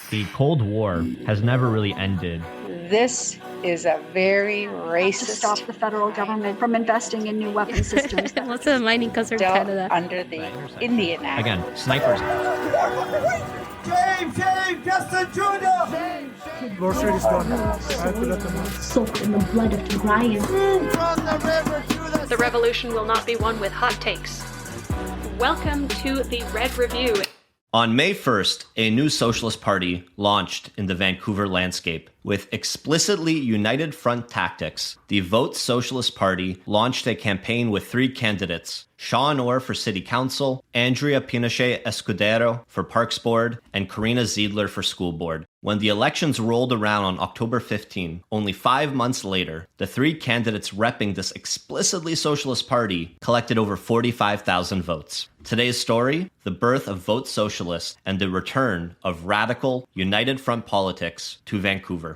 The Cold War has never really ended. This is a very racist. To stop the federal government from investing in new weapon systems. Most of the mining comes from Still Canada. under the Indian Act. Again, snipers. James Justin Jr. Groceries gone. I have to let them out. Soaked in the blood of Tigrayan. From the river to The revolution will not be won with hot takes. Welcome to the Red Review. On May 1st, a new Socialist Party launched in the Vancouver landscape. With explicitly united front tactics, the Vote Socialist Party launched a campaign with three candidates: Sean Orr for City Council, Andrea Pinochet Escudero for Parks Board, and Karina Ziedler for School Board. When the elections rolled around on October 15, only 5 months later, the three candidates repping this explicitly Socialist Party collected over 45,000 votes. Today's story: the birth of Vote Socialist and the return of radical, united front politics to Vancouver.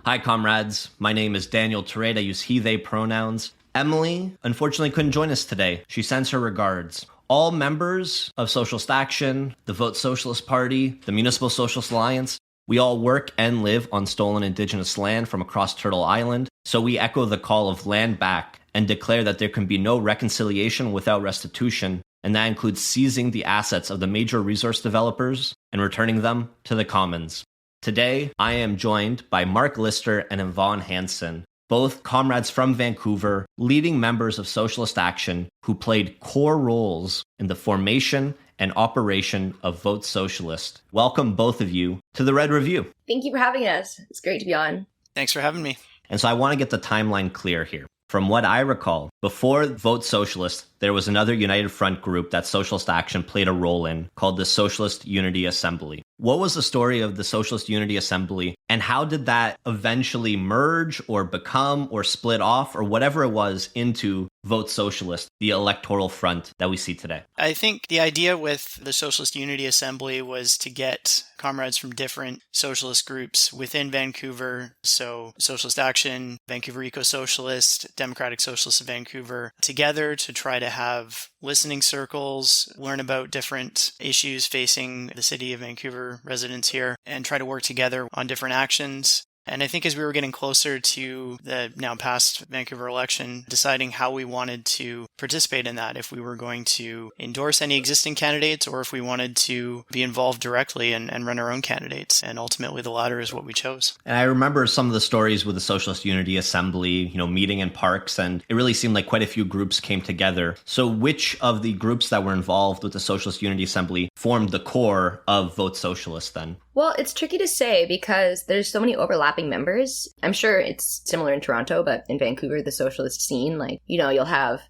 Hi, comrades. My name is Daniel Tereda. I use he, they pronouns. Emily, unfortunately, couldn't join us today. She sends her regards. All members of Socialist Action, the Vote Socialist Party, the Municipal Socialist Alliance, we all work and live on stolen Indigenous land from across Turtle Island, so we echo the call of land back and declare that there can be no reconciliation without restitution, and that includes seizing the assets of the major resource developers and returning them to the commons. Today, I am joined by Mark Lister and Yvonne Hansen, both comrades from Vancouver, leading members of Socialist Action who played core roles in the formation and operation of Vote Socialist. Welcome, both of you, to the Red Review. Thank you for having us. It's great to be on. Thanks for having me. And so I want to get the timeline clear here. From what I recall, before Vote Socialist, there was another United Front group that Socialist Action played a role in called the Socialist Unity Assembly. What was the story of the Socialist Unity Assembly, and how did that eventually merge or become or split off or whatever it was into Vote Socialist, the electoral front that we see today? I think the idea with the Socialist Unity Assembly was to get comrades from different socialist groups within Vancouver, so Socialist Action, Vancouver Eco-Socialist, Democratic Socialists of Vancouver, together to try to have listening circles, learn about different issues facing the city of Vancouver residents here, and try to work together on different actions. And I think as we were getting closer to the now past Vancouver election, deciding how we wanted to participate in that, if we were going to endorse any existing candidates or if we wanted to be involved directly and run our own candidates. And ultimately the latter is what we chose. And I remember some of the stories with the Socialist Unity Assembly, meeting in parks, and it really seemed like quite a few groups came together. So which of the groups that were involved with the Socialist Unity Assembly formed the core of Vote Socialist then? Well, it's tricky to say because there's so many overlapping members. I'm sure it's similar in Toronto, but in Vancouver, the socialist scene, you'll have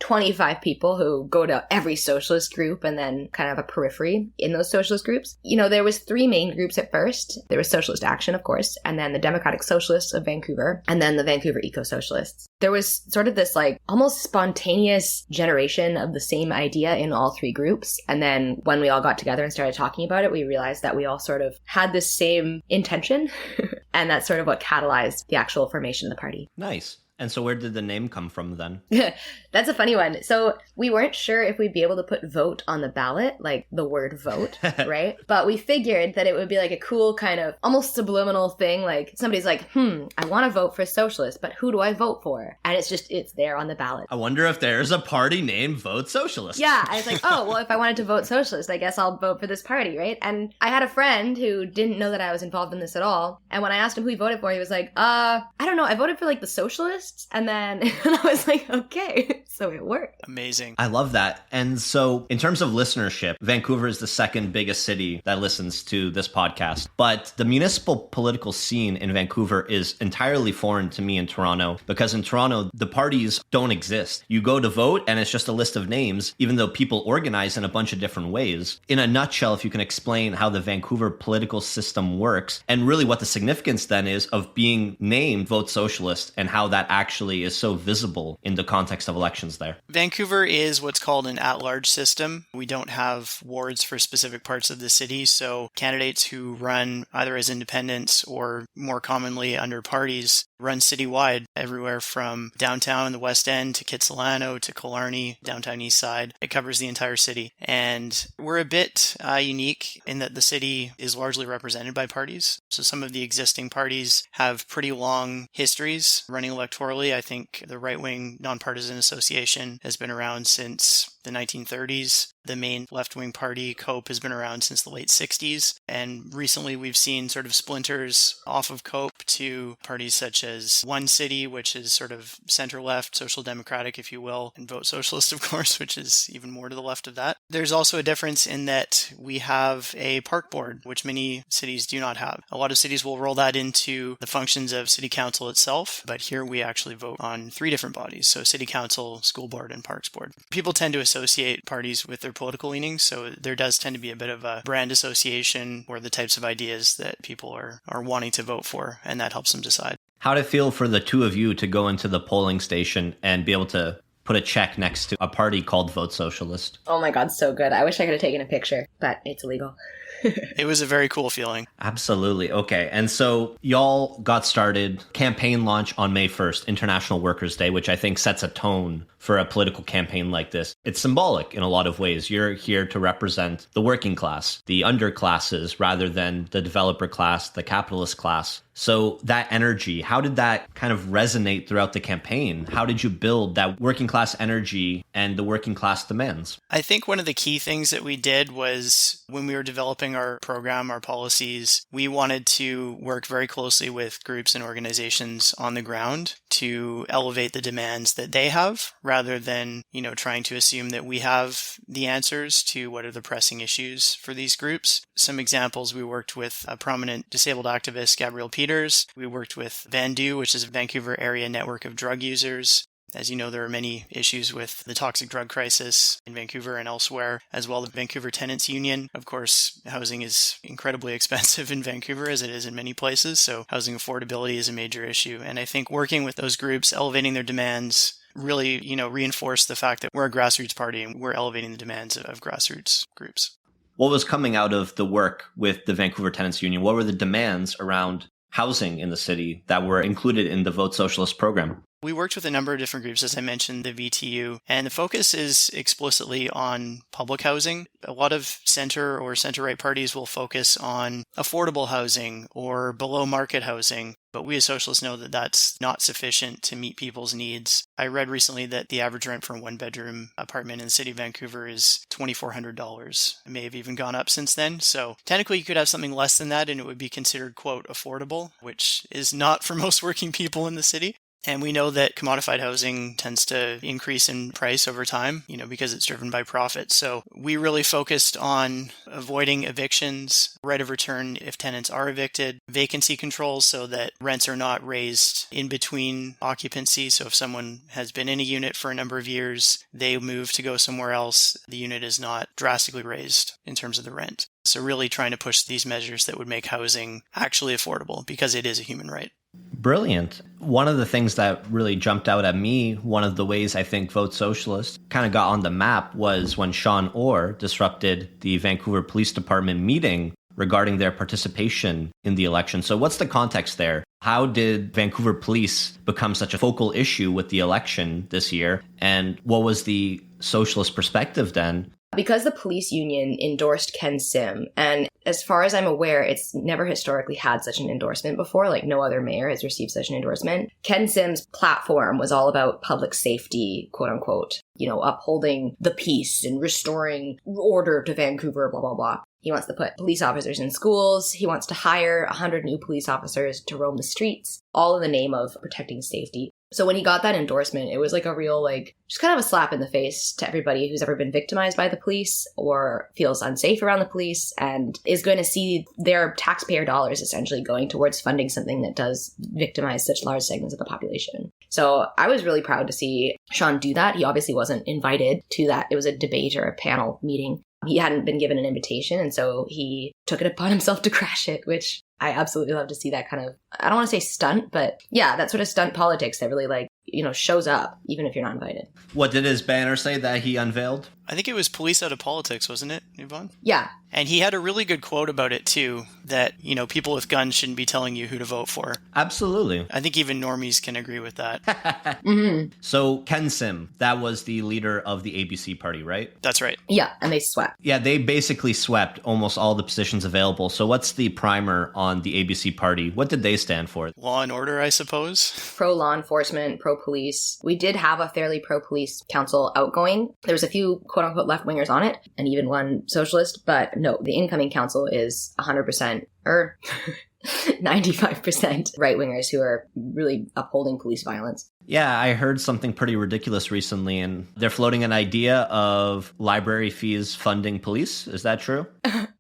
25 people who go to every socialist group and then kind of a periphery in those socialist groups. There was three main groups at first. There was Socialist Action, of course, and then the Democratic Socialists of Vancouver, and then the Vancouver Eco-Socialists. There was sort of this almost spontaneous generation of the same idea in all three groups. And then when we all got together and started talking about it, we realized that we all sort of had this same intention. And that's sort of what catalyzed the actual formation of the party. Nice. And so where did the name come from then? That's a funny one. So we weren't sure if we'd be able to put vote on the ballot, like the word vote, right? But we figured that it would be like a cool kind of almost subliminal thing. Like somebody's like, I want to vote for socialist, but who do I vote for? And it's there on the ballot. I wonder if there's a party named Vote Socialist. Yeah. I was like, oh, well, if I wanted to vote socialist, I guess I'll vote for this party, right? And I had a friend who didn't know that I was involved in this at all. And when I asked him who he voted for, he was like, I don't know. I voted for the socialists. And then I was like, okay. So it worked. Amazing. I love that. And so in terms of listenership, Vancouver is the second biggest city that listens to this podcast. But the municipal political scene in Vancouver is entirely foreign to me in Toronto, because in Toronto, the parties don't exist. You go to vote and it's just a list of names, even though people organize in a bunch of different ways. In a nutshell, if you can explain how the Vancouver political system works and really what the significance then is of being named Vote Socialist and how that actually is so visible in the context of elections there. Vancouver is what's called an at-large system. We don't have wards for specific parts of the city, so candidates who run either as independents or more commonly under parties runs citywide, everywhere from downtown, the West End, to Kitsilano, to Killarney, downtown East Side. It covers the entire city. And we're a bit unique in that the city is largely represented by parties. So some of the existing parties have pretty long histories running electorally. I think the right-wing Nonpartisan Association has been around since the 1930s. The main left-wing party, COPE, has been around since the late 60s. And recently we've seen sort of splinters off of COPE to parties such as One City, which is sort of center-left, social democratic, if you will, and Vote Socialist, of course, which is even more to the left of that. There's also a difference in that we have a park board, which many cities do not have. A lot of cities will roll that into the functions of city council itself, but here we actually vote on 3 different bodies, so city council, school board, and parks board. People tend to associate parties with their political leanings, so there does tend to be a bit of a brand association or the types of ideas that people are wanting to vote for, and that helps them decide. How'd it feel for the two of you to go into the polling station and be able to put a check next to a party called Vote Socialist? Oh my God, so good. I wish I could have taken a picture, but it's illegal. It was a very cool feeling. Absolutely. Okay. And so y'all got started, campaign launch on May 1st, International Workers' Day, which I think sets a tone for a political campaign like this. It's symbolic in a lot of ways. You're here to represent the working class, the underclasses, rather than the developer class, the capitalist class. So that energy, how did that kind of resonate throughout the campaign? How did you build that working class energy and the working class demands? I think one of the key things that we did was when we were developing our program, our policies, we wanted to work very closely with groups and organizations on the ground to elevate the demands that they have, rather than, trying to assume that we have the answers to what are the pressing issues for these groups. Some examples, we worked with a prominent disabled activist, Gabrielle Peters. We worked with VANDU, which is a Vancouver area network of drug users. As you know, there are many issues with the toxic drug crisis in Vancouver and elsewhere, as well as the Vancouver Tenants Union. Of course, housing is incredibly expensive in Vancouver, as it is in many places, so housing affordability is a major issue. And I think working with those groups, elevating their demands, really, reinforce the fact that we're a grassroots party and we're elevating the demands of grassroots groups. What was coming out of the work with the Vancouver Tenants Union? What were the demands around housing in the city that were included in the Vote Socialist program? We worked with a number of different groups, as I mentioned, the VTU, and the focus is explicitly on public housing. A lot of center or center-right parties will focus on affordable housing or below-market housing, but we as socialists know that that's not sufficient to meet people's needs. I read recently that the average rent for a one-bedroom apartment in the city of Vancouver is $2,400. It may have even gone up since then, so technically you could have something less than that and it would be considered, quote, affordable, which is not for most working people in the city. And we know that commodified housing tends to increase in price over time, because it's driven by profit. So we really focused on avoiding evictions, right of return if tenants are evicted, vacancy controls so that rents are not raised in between occupancy. So if someone has been in a unit for a number of years, they move to go somewhere else, the unit is not drastically raised in terms of the rent. So really trying to push these measures that would make housing actually affordable because it is a human right. Brilliant. One of the things that really jumped out at me, one of the ways I think Vote Socialist kind of got on the map was when Sean Orr disrupted the Vancouver Police Department meeting regarding their participation in the election. So what's the context there? How did Vancouver Police become such a focal issue with the election this year? And what was the socialist perspective then? Because the police union endorsed Ken Sim, and as far as I'm aware, it's never historically had such an endorsement before, like no other mayor has received such an endorsement. Ken Sim's platform was all about public safety, quote unquote, upholding the peace and restoring order to Vancouver, blah, blah, blah. He wants to put police officers in schools. He wants to hire 100 new police officers to roam the streets, all in the name of protecting safety. So when he got that endorsement, it was like a real, just kind of a slap in the face to everybody who's ever been victimized by the police or feels unsafe around the police and is going to see their taxpayer dollars essentially going towards funding something that does victimize such large segments of the population. So I was really proud to see Sean do that. He obviously wasn't invited to that. It was a debate or a panel meeting. He hadn't been given an invitation, and so he took it upon himself to crash it, which I absolutely love to see that kind of, I don't want to say stunt, but yeah, that sort of stunt politics that really shows up, even if you're not invited. What did his banner say that he unveiled? I think it was Police Out of Politics, wasn't it, Yvonne? Yeah. And he had a really good quote about it, too, that, people with guns shouldn't be telling you who to vote for. Absolutely. I think even normies can agree with that. So Ken Sim, that was the leader of the ABC party, right? That's right. Yeah, and they swept. Yeah, they basically swept almost all the positions available. So what's the primer on the ABC party? What did they stand for? Law and order, I suppose. Pro-law enforcement, pro-police. We did have a fairly pro-police council outgoing. There was a few quote-unquote left-wingers on it, and even one socialist, but no, the incoming council is 100% or 95% right-wingers who are really upholding police violence. Yeah, I heard something pretty ridiculous recently, and they're floating an idea of library fees funding police. Is that true?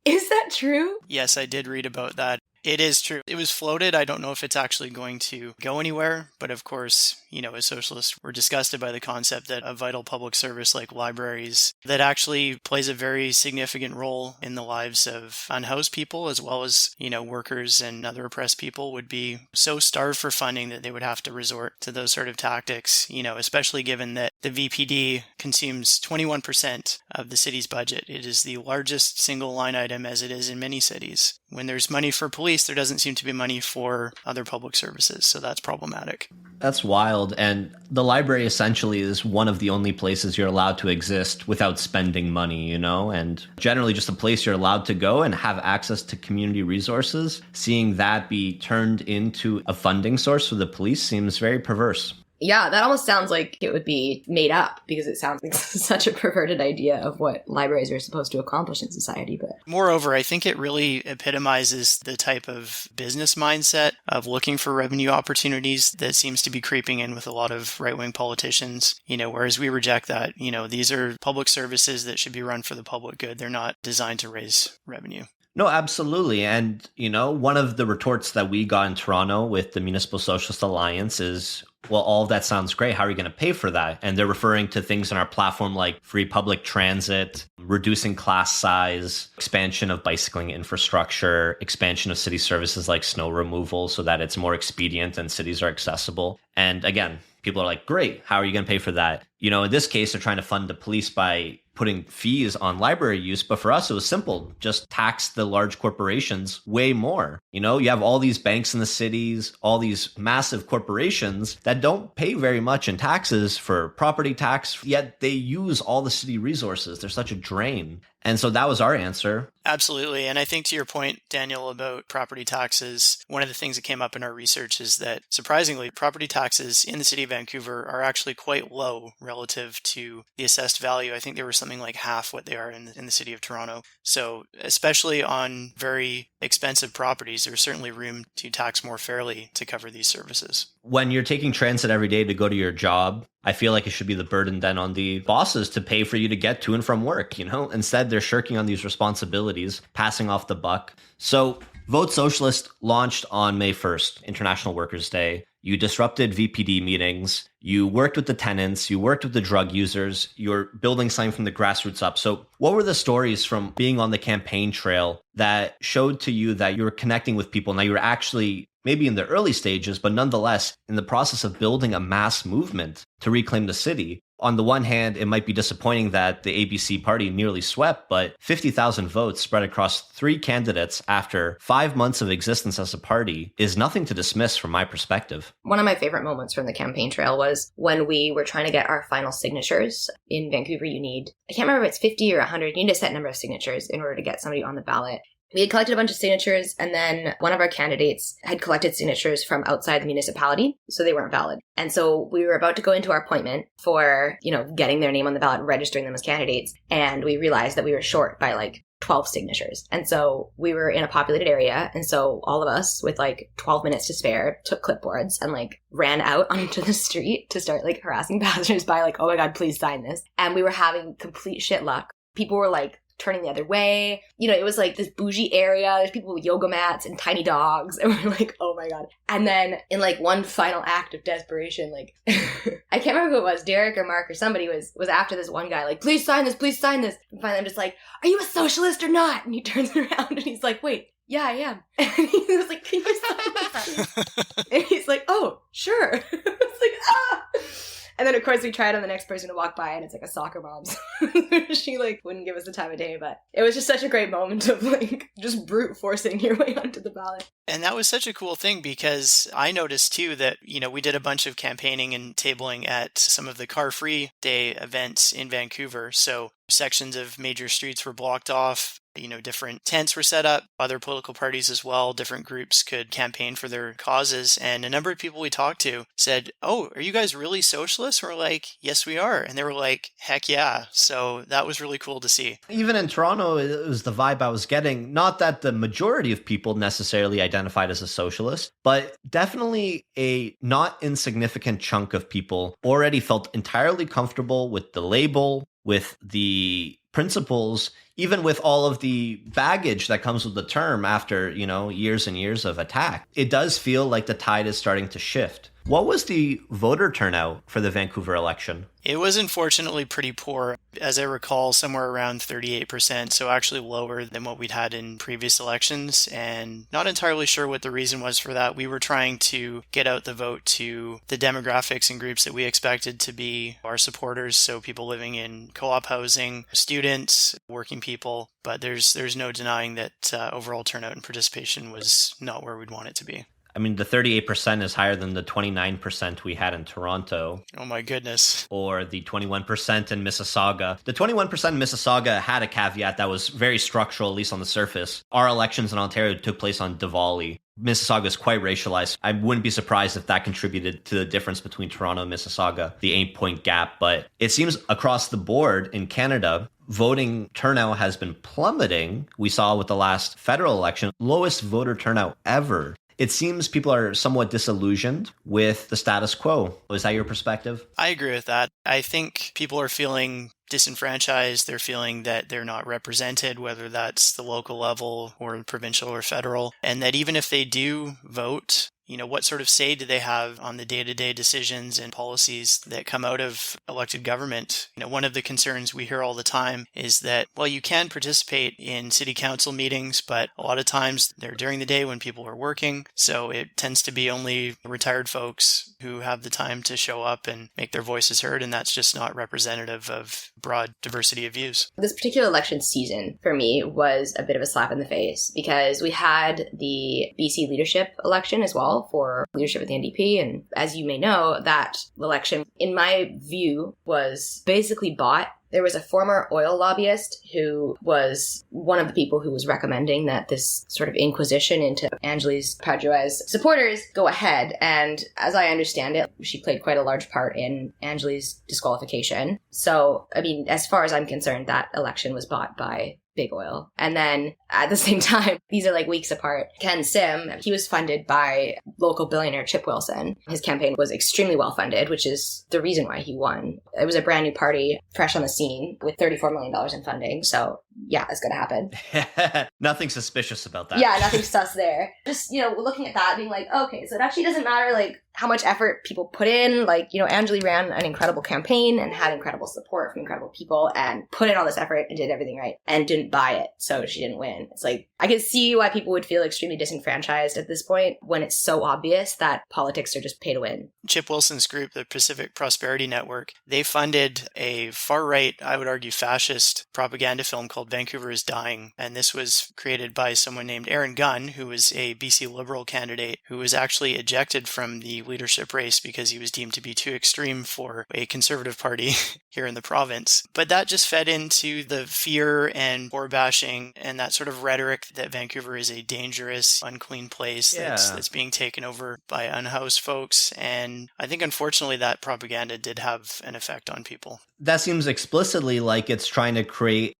Is that true? Yes, I did read about that. It is true. It was floated. I don't know if it's actually going to go anywhere. But of course, as socialists, we're disgusted by the concept that a vital public service like libraries that actually plays a very significant role in the lives of unhoused people as well as, workers and other oppressed people would be so starved for funding that they would have to resort to those sort of tactics, especially given that the VPD consumes 21% of the city's budget. It is the largest single line item as it is in many cities. When there's money for police, there doesn't seem to be money for other public services. So that's problematic. That's wild. And the library essentially is one of the only places you're allowed to exist without spending money, and generally just a place you're allowed to go and have access to community resources. Seeing that be turned into a funding source for the police seems very perverse. Yeah, that almost sounds like it would be made up because it sounds like such a perverted idea of what libraries are supposed to accomplish in society. But moreover, I think it really epitomizes the type of business mindset of looking for revenue opportunities that seems to be creeping in with a lot of right-wing politicians, whereas we reject that. These are public services that should be run for the public good. They're not designed to raise revenue. No, absolutely. And, one of the retorts that we got in Toronto with the Municipal Socialist Alliance is, well, all of that sounds great. How are you going to pay for that? And they're referring to things in our platform like free public transit, reducing class size, expansion of bicycling infrastructure, expansion of city services like snow removal so that it's more expedient and cities are accessible. And again, people are like, great, how are you going to pay for that? In this case, they're trying to fund the police by putting fees on library use. But for us, it was simple. Just tax the large corporations way more. You have all these banks in the cities, all these massive corporations that don't pay very much in taxes for property tax, yet they use all the city resources. They're such a drain. And so that was our answer. Absolutely. And I think to your point, Daniel, about property taxes, one of the things that came up in our research is that surprisingly, property taxes in the city of Vancouver are actually quite low relative to the assessed value. I think they were something like half what they are in the city of Toronto. So especially on very expensive properties, there's certainly room to tax more fairly to cover these services. When you're taking transit every day to go to your job, I feel like it should be the burden then on the bosses to pay for you to get to and from work, Instead, they're shirking on these responsibilities, passing off the buck. So Vote Socialist launched on May 1st, International Workers' Day. You disrupted VPD meetings. You worked with the tenants. You worked with the drug users. You're building something from the grassroots up. So what were the stories from being on the campaign trail that showed to you that you were connecting with people? Now you were actually maybe in the early stages, but nonetheless in the process of building a mass movement to reclaim the city. On the one hand, it might be disappointing that the ABC party nearly swept, but 50,000 votes spread across 3 candidates after 5 months of existence as a party is nothing to dismiss from my perspective. One of my favorite moments from the campaign trail was when we were trying to get our final signatures. In Vancouver, you need, I can't remember if it's 50 or 100, you need a set number of signatures in order to get somebody on the ballot. We had collected a bunch of signatures, and then one of our candidates had collected signatures from outside the municipality, so they weren't valid. And so we were about to go into our appointment for, getting their name on the ballot and registering them as candidates, and we realized that we were short by 12 signatures. And so we were in a populated area, and so all of us with 12 minutes to spare took clipboards and ran out onto the street to start harassing passersby, oh my God, please sign this. And we were having complete shit luck. People were turning the other way. It was this bougie area. There's people with yoga mats and tiny dogs. And we're oh my God. And then in one final act of desperation, I can't remember who it was, Derek or Mark or somebody was after this one guy, please sign this, please sign this. And finally I'm just are you a socialist or not? And he turns around and he's wait, yeah, I am. And he was can you sign this? And he's oh, sure. It's ah! And then, of course, we tried on the next person to walk by, and it's like a soccer mom. So she, like, wouldn't give us the time of day. But it was just such a great moment of, like, just brute forcing your way onto the ballot. And that was such a cool thing because I noticed, too, that, you know, we did a bunch of campaigning and tabling at some of the car-free day events in Vancouver. So sections of major streets were blocked off. You know, different tents were set up, other political parties as well, different groups could campaign for their causes. And a number of people we talked to said, "Oh, are you guys really socialists?" We're like, "Yes, we are." And they were like, "Heck yeah." So that was really cool to see. Even in Toronto, it was the vibe I was getting. Not that the majority of people necessarily identified as a socialist, but definitely a not insignificant chunk of people already felt entirely comfortable with the label, with the principles, even with all of the baggage that comes with the term after, you know, years and years of attack. It does feel like the tide is starting to shift. What was the voter turnout for the Vancouver election? It was unfortunately pretty poor. As I recall, somewhere around 38%, so actually lower than what we'd had in previous elections, and not entirely sure what the reason was for that. We were trying to get out the vote to the demographics and groups that we expected to be our supporters, so people living in co-op housing, students, working people, but there's no denying that overall turnout and participation was not where we'd want it to be. I mean, the 38% is higher than the 29% we had in Toronto. Oh my goodness. Or the 21% in Mississauga. The 21% in Mississauga had a caveat that was very structural, at least on the surface. Our elections in Ontario took place on Diwali. Mississauga is quite racialized. I wouldn't be surprised if that contributed to the difference between Toronto and Mississauga, the 8-point gap. But it seems across the board in Canada, voting turnout has been plummeting. We saw with the last federal election, lowest voter turnout ever. It seems people are somewhat disillusioned with the status quo. Is that your perspective? I agree with that. I think people are feeling disenfranchised. They're feeling that they're not represented, whether that's the local level or provincial or federal. And that even if they do vote, you know, what sort of say do they have on the day-to-day decisions and policies that come out of elected government? You know, one of the concerns we hear all the time is that, well, you can participate in city council meetings, but a lot of times they're during the day when people are working. So it tends to be only retired folks who have the time to show up and make their voices heard. And that's just not representative of broad diversity of views. This particular election season for me was a bit of a slap in the face because we had the BC leadership election as well for leadership of the NDP. And as you may know, that election, in my view, was basically bought. There was a former oil lobbyist who was one of the people who was recommending that this sort of inquisition into Angélise Pageau's supporters go ahead. And as I understand it, she played quite a large part in Angélise's disqualification. So, I mean, as far as I'm concerned, that election was bought by big oil. And then at the same time, these are like weeks apart, Ken Sim, he was funded by local billionaire Chip Wilson. His campaign was extremely well funded, which is the reason why he won. It was a brand new party, fresh on the scene, with $34 million in funding. So yeah, it's going to happen. Nothing suspicious about that. Yeah, nothing sus there. Just, you know, looking at that, being like, okay, so it actually doesn't matter, like, how much effort people put in. Like, you know, Angélique ran an incredible campaign and had incredible support from incredible people and put in all this effort and did everything right and didn't buy it, so she didn't win. It's like, I can see why people would feel extremely disenfranchised at this point when it's so obvious that politics are just pay to win. Chip Wilson's group, the Pacific Prosperity Network, they funded a far-right, I would argue fascist propaganda film called Vancouver is Dying. And this was created by someone named Aaron Gunn, who was a BC Liberal candidate who was actually ejected from the leadership race because he was deemed to be too extreme for a conservative party here in the province. But that just fed into the fear and poor bashing and that sort of rhetoric that Vancouver is a dangerous, unclean place that's being taken over by unhoused folks. And I think unfortunately that propaganda did have an effect on people. That seems explicitly like it's trying to create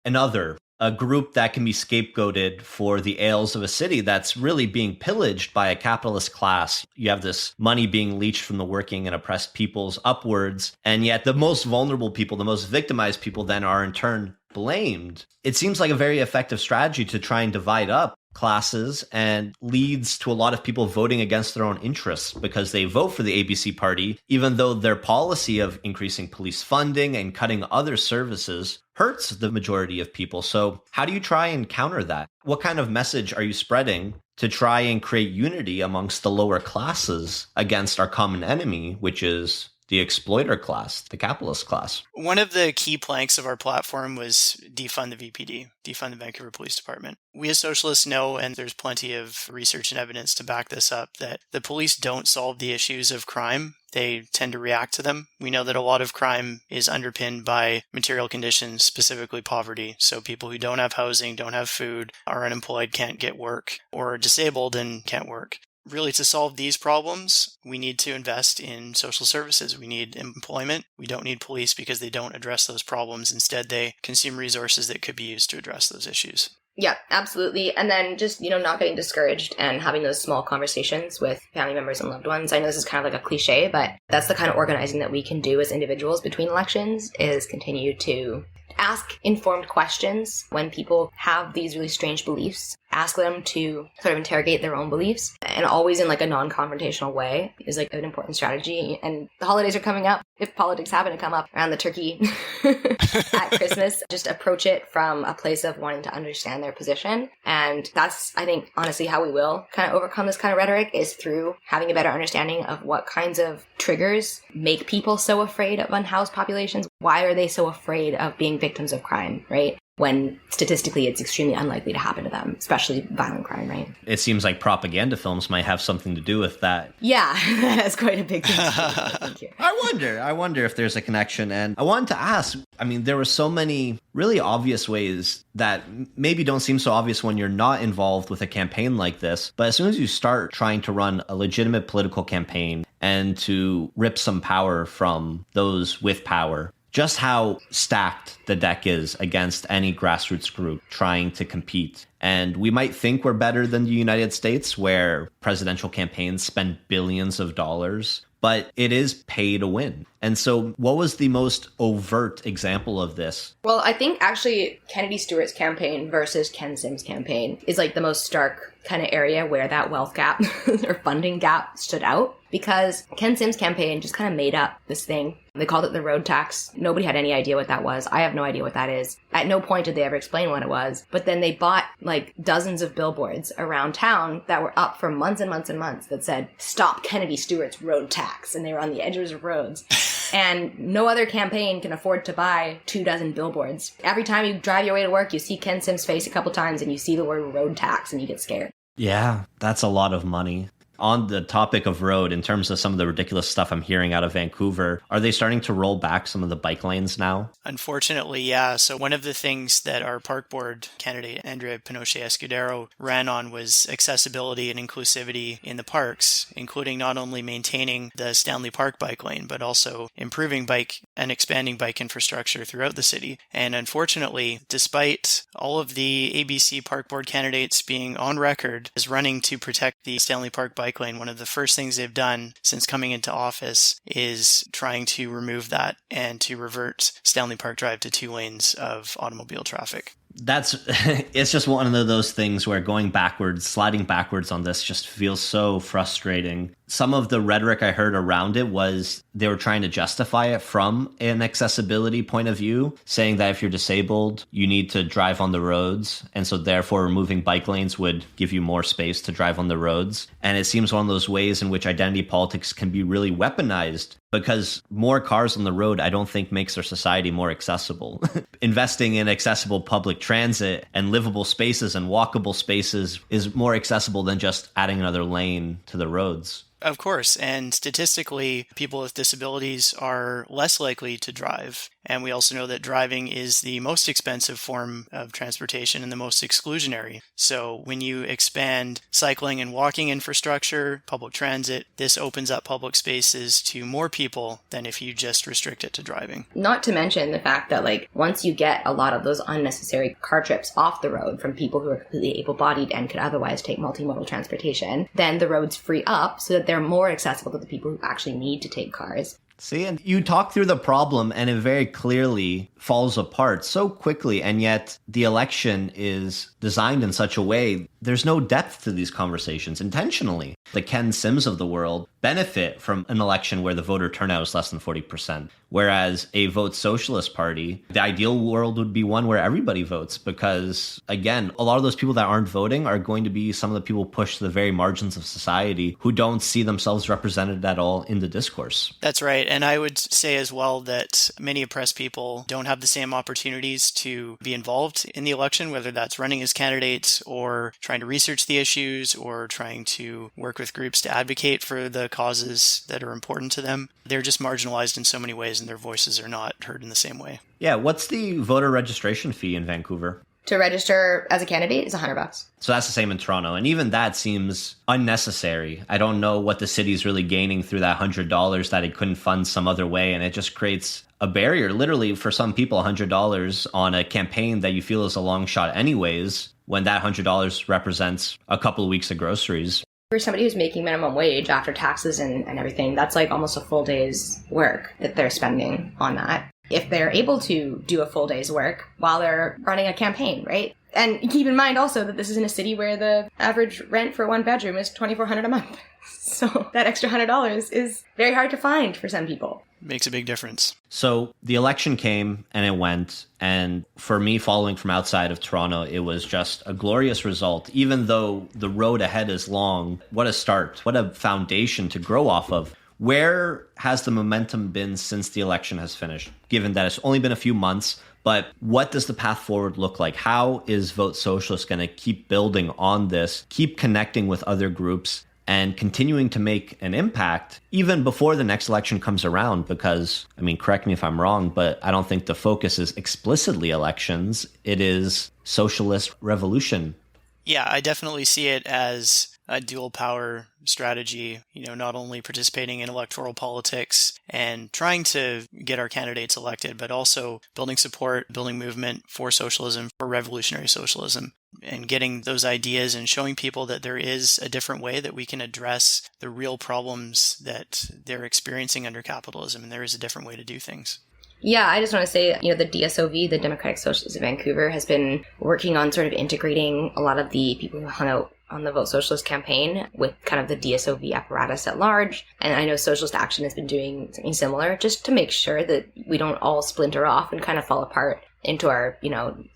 a group that can be scapegoated for the ails of a city that's really being pillaged by a capitalist class. You have this money being leached from the working and oppressed peoples upwards, and yet the most vulnerable people, the most victimized people then are in turn blamed. It seems like a very effective strategy to try and divide up classes and leads to a lot of people voting against their own interests because they vote for the ABC party, even though their policy of increasing police funding and cutting other services hurts the majority of people. So how do you try and counter that? What kind of message are you spreading to try and create unity amongst the lower classes against our common enemy, which is the exploiter class, the capitalist class. One of the key planks of our platform was defund the VPD, defund the Vancouver Police Department. We as socialists know, and there's plenty of research and evidence to back this up, that the police don't solve the issues of crime. They tend to react to them. We know that a lot of crime is underpinned by material conditions, specifically poverty. So people who don't have housing, don't have food, are unemployed, can't get work, or are disabled and can't work. Really, to solve these problems, we need to invest in social services. We need employment. We don't need police because they don't address those problems. Instead, they consume resources that could be used to address those issues. Yeah, absolutely. And then just, not getting discouraged and having those small conversations with family members and loved ones. I know this is kind of like a cliche, but that's the kind of organizing that we can do as individuals between elections, is continue to ask informed questions when people have these really strange beliefs. Ask them to sort of interrogate their own beliefs, and always in like a non-confrontational way is like an important strategy. And the holidays are coming up. If politics happen to come up around the turkey at Christmas, just approach it from a place of wanting to understand their position. And that's, I think, honestly, how we will kind of overcome this kind of rhetoric, is through having a better understanding of what kinds of triggers make people so afraid of unhoused populations. Why are they so afraid of being victims of crime, right? When statistically it's extremely unlikely to happen to them, especially violent crime, right? It seems like propaganda films might have something to do with that. Yeah, that's quite a big thing to do. Thank you. I wonder if there's a connection. And I wanted to ask, there were so many really obvious ways that maybe don't seem so obvious when you're not involved with a campaign like this. But as soon as you start trying to run a legitimate political campaign and to rip some power from those with power, just how stacked the deck is against any grassroots group trying to compete. And we might think we're better than the United States, where presidential campaigns spend billions of dollars, but it is pay to win. And so what was the most overt example of this? Well, I think actually Kennedy Stewart's campaign versus Ken Sim's campaign is like the most stark kind of area where that wealth gap or funding gap stood out, because Ken Sim's campaign just kind of made up this thing. They called it the road tax. Nobody had any idea what that was. I have no idea what that is. At no point did they ever explain what it was. But then they bought like dozens of billboards around town that were up for months and months and months that said, "Stop Kennedy Stewart's road tax." And they were on the edges of roads. And no other campaign can afford to buy 24 billboards. Every time you drive your way to work, you see Ken Sim's face a couple times and you see the word road tax and you get scared. Yeah, that's a lot of money. On the topic of road, in terms of some of the ridiculous stuff I'm hearing out of Vancouver, are they starting to roll back some of the bike lanes now? Unfortunately, yeah. So one of the things that our park board candidate, Andrea Pinochet Escudero, ran on was accessibility and inclusivity in the parks, including not only maintaining the Stanley Park bike lane, but also improving bike and expanding bike infrastructure throughout the city. And unfortunately, despite all of the ABC park board candidates being on record as running to protect the Stanley Park bike lane, one of the first things they've done since coming into office is trying to remove that and to revert Stanley Park Drive to 2 lanes of automobile traffic. It's just one of those things where going backwards, sliding backwards on this just feels so frustrating. Some of the rhetoric I heard around it was they were trying to justify it from an accessibility point of view, saying that if you're disabled, you need to drive on the roads. And so therefore removing bike lanes would give you more space to drive on the roads. And it seems one of those ways in which identity politics can be really weaponized, because more cars on the road, I don't think makes our society more accessible. Investing in accessible public transit and livable spaces and walkable spaces is more accessible than just adding another lane to the roads. Of course, and statistically, people with disabilities are less likely to drive. And we also know that driving is the most expensive form of transportation and the most exclusionary. So when you expand cycling and walking infrastructure, public transit, this opens up public spaces to more people than if you just restrict it to driving. Not to mention the fact that, like, once you get a lot of those unnecessary car trips off the road from people who are completely able-bodied and could otherwise take multimodal transportation, then the roads free up so that they're more accessible to the people who actually need to take cars. See, and you talk through the problem and it very clearly falls apart so quickly, and yet the election is designed in such a way there's no depth to these conversations intentionally. The Ken Sims of the world benefit from an election where the voter turnout is less than 40%. Whereas a vote socialist party, the ideal world would be one where everybody votes because, again, a lot of those people that aren't voting are going to be some of the people pushed to the very margins of society who don't see themselves represented at all in the discourse. That's right. And I would say as well that many oppressed people don't have the same opportunities to be involved in the election, whether that's running as candidates or trying to research the issues or trying to work with groups to advocate for the causes that are important to them. They're just marginalized in so many ways and their voices are not heard in the same way. Yeah, what's the voter registration fee in Vancouver? To register as a candidate is $100. So that's the same in Toronto. And even that seems unnecessary. I don't know what the city's really gaining through that $100 that it couldn't fund some other way. And it just creates a barrier, literally, for some people, $100 on a campaign that you feel is a long shot anyways, when that $100 represents a couple of weeks of groceries. For somebody who's making minimum wage after taxes and everything, that's like almost a full day's work that they're spending on that. If they're able to do a full day's work while they're running a campaign, right? And keep in mind also that this is in a city where the average rent for one bedroom is $2,400 a month. So that extra $100 is very hard to find for some people. Makes a big difference. So the election came and it went. And for me, following from outside of Toronto, it was just a glorious result. Even though the road ahead is long, what a start, what a foundation to grow off of. Where has the momentum been since the election has finished, given that it's only been a few months? But what does the path forward look like? How is Vote Socialist going to keep building on this, keep connecting with other groups, and continuing to make an impact even before the next election comes around? Because, I mean, correct me if I'm wrong, but I don't think the focus is explicitly elections. It is socialist revolution. Yeah, I definitely see it as a dual power strategy, not only participating in electoral politics and trying to get our candidates elected, but also building support, building movement for socialism, for revolutionary socialism, and getting those ideas and showing people that there is a different way that we can address the real problems that they're experiencing under capitalism, and there is a different way to do things. Yeah, I just want to say, the DSOV, the Democratic Socialists of Vancouver, has been working on sort of integrating a lot of the people who hung out on the Vote Socialist campaign with kind of the DSOV apparatus at large. And I know Socialist Action has been doing something similar just to make sure that we don't all splinter off and kind of fall apart into our,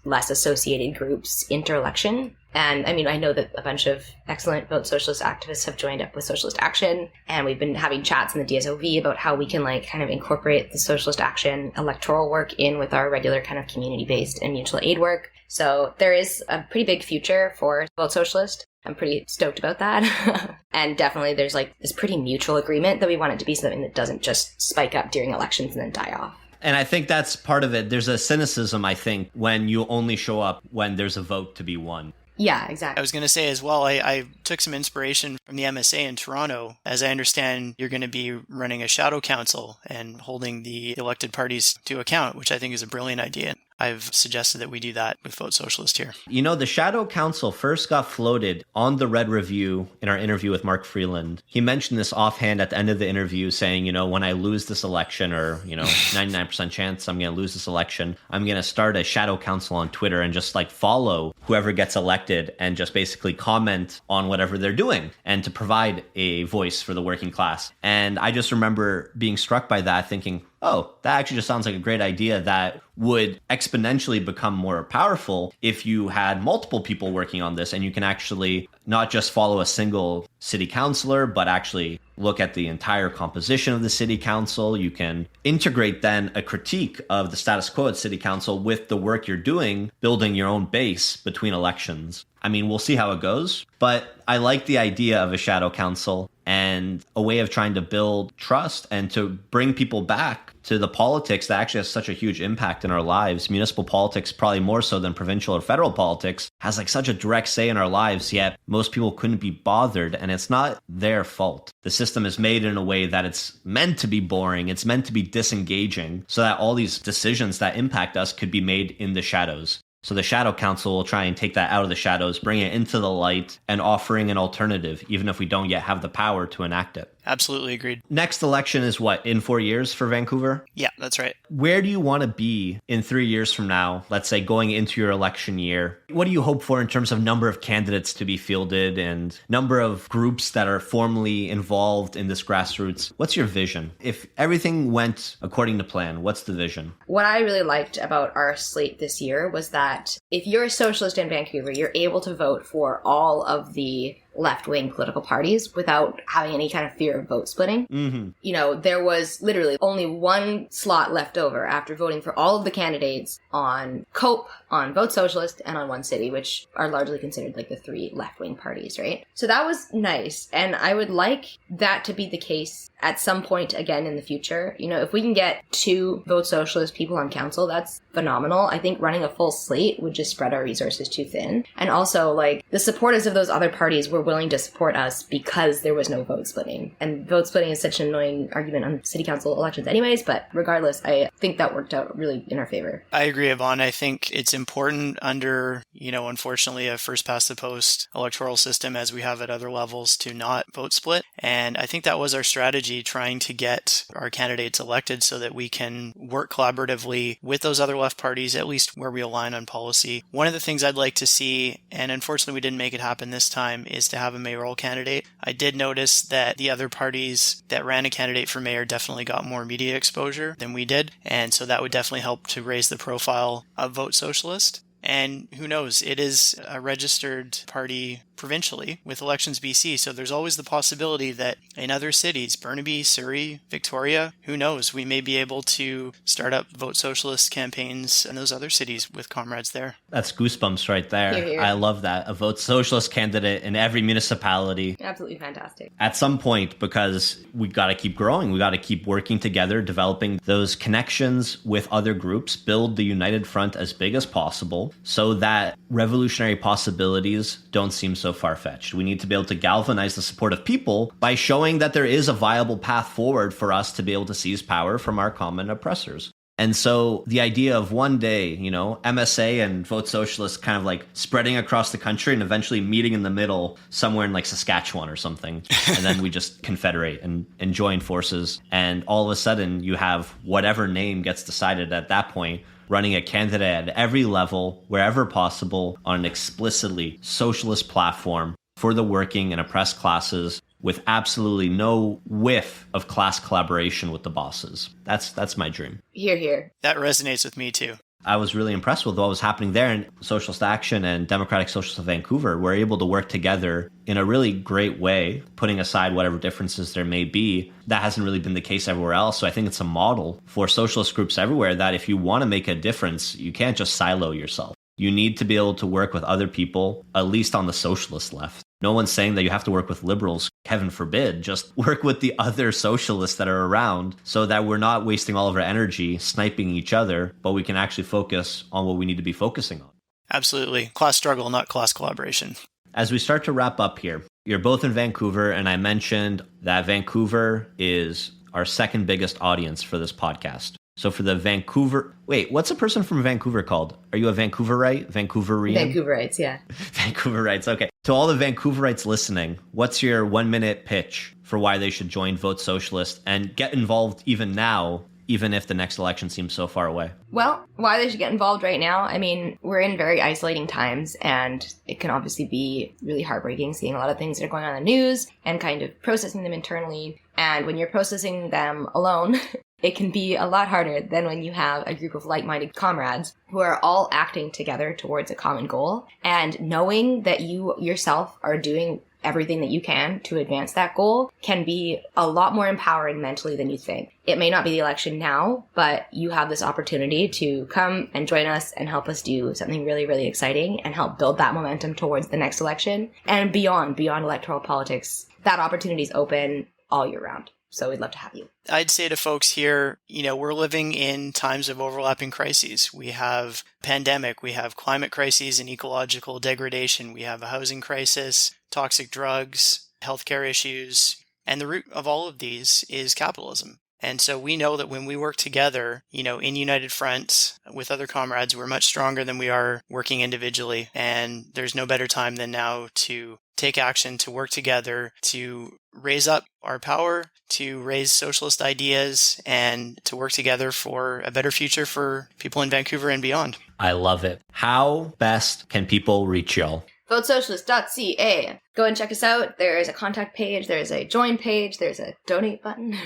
less associated groups inter-election. And I mean, I know that a bunch of excellent Vote Socialist activists have joined up with Socialist Action, and we've been having chats in the DSOV about how we can kind of incorporate the Socialist Action electoral work in with our regular kind of community-based and mutual aid work. So there is a pretty big future for Vote Socialist. I'm pretty stoked about that. And definitely there's this pretty mutual agreement that we want it to be something that doesn't just spike up during elections and then die off. And I think that's part of it. There's a cynicism, I think, when you only show up when there's a vote to be won. Yeah, exactly. I was going to say as well, I took some inspiration from the MSA in Toronto. As I understand, you're going to be running a shadow council and holding the elected parties to account, which I think is a brilliant idea. I've suggested that we do that with Vote Socialist here. The Shadow Council first got floated on the Red Review in our interview with Mark Freeland. He mentioned this offhand at the end of the interview saying, when I lose this election or, 99% chance I'm going to lose this election, I'm going to start a Shadow Council on Twitter and just follow whoever gets elected and just basically comment on whatever they're doing and to provide a voice for the working class. And I just remember being struck by that, thinking, oh, that actually just sounds like a great idea that would exponentially become more powerful if you had multiple people working on this and you can actually not just follow a single city councilor, but actually look at the entire composition of the city council. You can integrate then a critique of the status quo at city council with the work you're doing, building your own base between elections. I mean, we'll see how it goes, but I like the idea of a shadow council and a way of trying to build trust and to bring people back to the politics that actually has such a huge impact in our lives. Municipal politics, probably more so than provincial or federal politics, has such a direct say in our lives, yet most people couldn't be bothered, and it's not their fault. The system is made in a way that it's meant to be boring, it's meant to be disengaging, so that all these decisions that impact us could be made in the shadows. So the Shadow Council will try and take that out of the shadows, bring it into the light, and offering an alternative, even if we don't yet have the power to enact it. Absolutely agreed. Next election is what, in 4 years for Vancouver? Yeah, that's right. Where do you want to be in 3 years from now, let's say going into your election year? What do you hope for in terms of number of candidates to be fielded and number of groups that are formally involved in this grassroots? What's your vision? If everything went according to plan, what's the vision? What I really liked about our slate this year was that if you're a socialist in Vancouver, you're able to vote for all of the left-wing political parties without having any kind of fear of vote splitting. Mm-hmm. You know, there was literally only one slot left over after voting for all of the candidates on COPE, on Vote Socialist, and on One City, which are largely considered like the three left-wing parties, right? So that was nice, and I would like that to be the case at some point again in the future. You know, if we can get 2 Vote Socialist people on council, that's phenomenal. I think running a full slate would just spread our resources too thin. And also, like, the supporters of those other parties were willing to support us because there was no vote splitting. And vote splitting is such an annoying argument on city council elections anyways, but regardless, I think that worked out really in our favor. I agree, Yvonne. I think it's important under, unfortunately, a first past the post electoral system as we have at other levels to not vote split. And I think that was our strategy, trying to get our candidates elected so that we can work collaboratively with those other left parties, at least where we align on policy. One of the things I'd like to see, and unfortunately we didn't make it happen this time, is to have a mayoral candidate. I did notice that the other parties that ran a candidate for mayor definitely got more media exposure than we did, and so that would definitely help to raise the profile of Vote Socialist. And who knows, it is a registered party provincially with Elections BC, so there's always the possibility that in other cities, Burnaby, Surrey, Victoria, who knows, we may be able to start up Vote Socialist campaigns in those other cities with comrades there. That's goosebumps right there. Hear, hear. I love that. A Vote Socialist candidate in every municipality. Absolutely fantastic. At some point, because we got to keep growing, we got to keep working together, developing those connections with other groups, build the united front as big as possible so that revolutionary possibilities don't seem so far-fetched. We need to be able to galvanize the support of people by showing that there is a viable path forward for us to be able to seize power from our common oppressors. And so the idea of one day, MSA and Vote Socialist kind of like spreading across the country and eventually meeting in the middle somewhere in like Saskatchewan or something. And then we just confederate and join forces. And all of a sudden you have whatever name gets decided at that point, running a candidate at every level, wherever possible, on an explicitly socialist platform for the working and oppressed classes, with absolutely no whiff of class collaboration with the bosses. That's my dream. Hear, hear. That resonates with me too. I was really impressed with what was happening there, and Socialist Action and Democratic Socialists of Vancouver were able to work together in a really great way, putting aside whatever differences there may be. That hasn't really been the case everywhere else. So I think it's a model for socialist groups everywhere that if you want to make a difference, you can't just silo yourself. You need to be able to work with other people, at least on the socialist left. No one's saying that you have to work with liberals, heaven forbid. Just work with the other socialists that are around so that we're not wasting all of our energy sniping each other, but we can actually focus on what we need to be focusing on. Absolutely. Class struggle, not class collaboration. As we start to wrap up here, you're both in Vancouver, and I mentioned that Vancouver is our second biggest audience for this podcast. So for the Vancouver... Wait, what's a person from Vancouver called? Are you a Vancouverite? Vancouverian? Vancouverites, yeah. Vancouverites, okay. To all the Vancouverites listening, what's your 1-minute pitch for why they should join Vote Socialist and get involved even now, even if the next election seems so far away? Well, why they should get involved right now? I mean, we're in very isolating times, and it can obviously be really heartbreaking seeing a lot of things that are going on in the news and kind of processing them internally. And when you're processing them alone, it can be a lot harder than when you have a group of like-minded comrades who are all acting together towards a common goal. And knowing that you yourself are doing everything that you can to advance that goal can be a lot more empowering mentally than you think. It may not be the election now, but you have this opportunity to come and join us and help us do something really, really exciting and help build that momentum towards the next election and beyond electoral politics. That opportunity is open all year round. So we'd love to have you. I'd say to folks here, we're living in times of overlapping crises. We have pandemic, we have climate crises and ecological degradation, we have a housing crisis, toxic drugs, healthcare issues, and the root of all of these is capitalism. And so we know that when we work together, in united fronts with other comrades, we're much stronger than we are working individually. And there's no better time than now to take action, to work together, to raise up our power, to raise socialist ideas, and to work together for a better future for people in Vancouver and beyond. I love it. How best can people reach y'all? Votesocialist.ca. Go and check us out. There is a contact page, there's a join page, there's a donate button.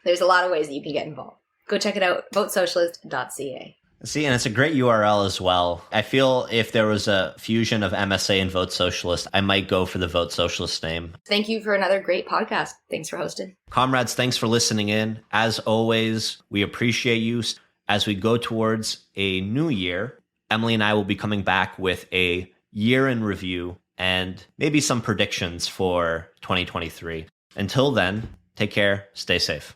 There's a lot of ways that you can get involved. Go check it out, votesocialist.ca. See, and it's a great URL as well. I feel if there was a fusion of MSA and Vote Socialist, I might go for the Vote Socialist name. Thank you for another great podcast. Thanks for hosting. Comrades, thanks for listening in. As always, we appreciate you. As we go towards a new year, Emily and I will be coming back with a year in review and maybe some predictions for 2023. Until then, take care, stay safe.